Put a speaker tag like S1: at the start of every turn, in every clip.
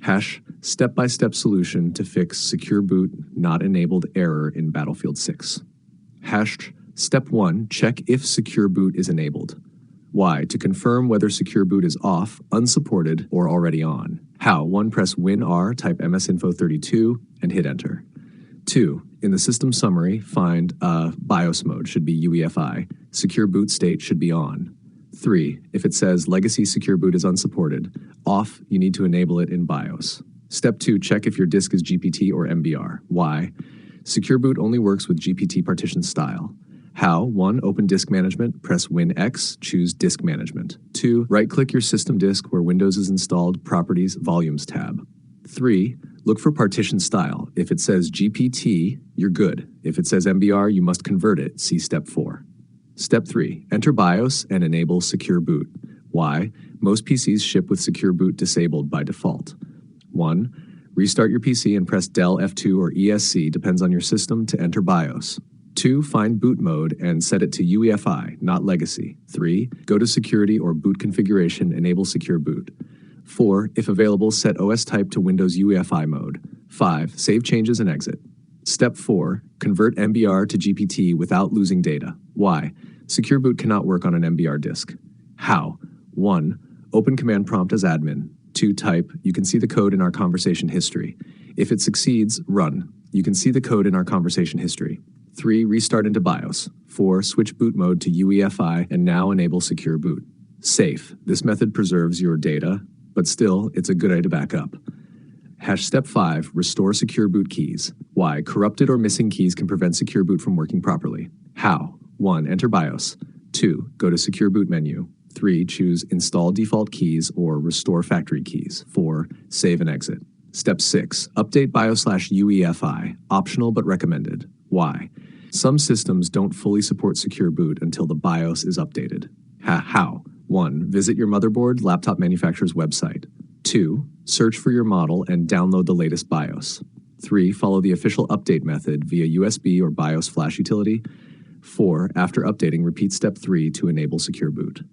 S1: Hash step-by-step solution to fix SecureBoot not enabled error in Battlefield 6. Hash step 1, check if SecureBoot is enabled. Why? To confirm whether SecureBoot is off, unsupported, or already on. How? 1. Press WinR, type msinfo32, and hit enter. 2. In the system summary, find BIOS mode should be UEFI. Secure boot state should be on. 3. If it says legacy secure boot is unsupported, off, you need to enable it in BIOS. Step 2, check if your disk is GPT or MBR. Why? Secure boot only works with GPT partition style. How? 1. Open disk management, press Win-X, choose disk management. 2. Right-click your system disk where Windows is installed, Properties, Volumes tab. 3. Look for partition style. If it says GPT, you're good. If it says MBR, you must convert it. See Step 4. Step 3. Enter BIOS and enable Secure Boot. Why? Most PCs ship with Secure Boot disabled by default. 1. Restart your PC and press Del F2 or ESC, depends on your system, to enter BIOS. 2. Find boot mode and set it to UEFI, not legacy. 3. Go to security or boot configuration, enable Secure Boot. 4. If available, set OS type to Windows UEFI mode. 5. Save changes and exit. Step 4. Convert MBR to GPT without losing data. Why? Secure Boot cannot work on an MBR disk. How? 1. Open command prompt as admin. 2. Type, you can see the code in our conversation history. If it succeeds, run. You can see the code in our conversation history. 3. Restart into BIOS. 4. Switch boot mode to UEFI and now enable Secure Boot. Safe. This method preserves your data, but still, it's a good idea to back up. Hash step 5, restore Secure Boot keys. Why? Corrupted or missing keys can prevent Secure Boot from working properly. How? 1. Enter BIOS. 2. Go to Secure Boot menu. 3. Choose Install Default Keys or Restore Factory Keys. 4. Save and exit. Step 6. Update BIOS/UEFI. Optional but recommended. Why? Some systems don't fully support Secure Boot until the BIOS is updated. How? 1. Visit your motherboard laptop manufacturer's website. 2. Search for your model and download the latest BIOS. 3. Follow the official update method via USB or BIOS flash utility. 4. After updating, repeat Step 3 to enable Secure Boot.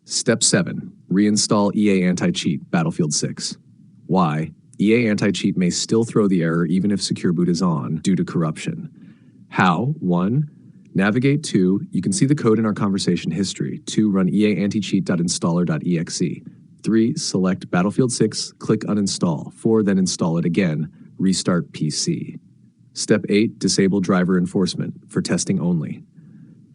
S1: Step 7. Reinstall EA Anti-Cheat, Battlefield 6. Why? EA Anti-Cheat may still throw the error even if Secure Boot is on due to corruption. How? 1. Navigate to, you can see the code in our conversation history. 2. Run eanticheat.installer.exe. 3. Select Battlefield 6, click uninstall. 4. Then install it again. Restart PC. Step 8. Disable driver enforcement for testing only.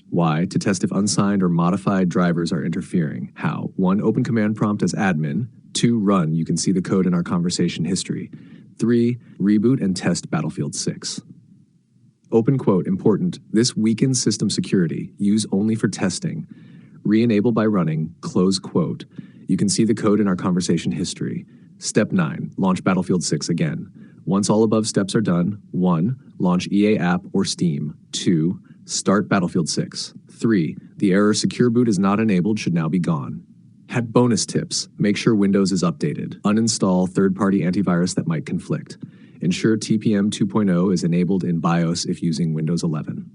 S1: Why? To test if unsigned or modified drivers are interfering. How? 1. Open command prompt as admin. 2. Run, you can see the code in our conversation history. 3. Reboot and test Battlefield 6. Open quote, important, this weakens system security, use only for testing. Re-enable by running, close quote. You can see the code in our conversation history. Step 9, launch Battlefield 6 again. Once all above steps are done, 1. Launch EA app or Steam. 2. Start Battlefield 6. 3. The error Secure Boot is not enabled should now be gone. Had bonus tips, make sure Windows is updated. Uninstall third-party antivirus that might conflict. Ensure TPM 2.0 is enabled in BIOS if using Windows 11.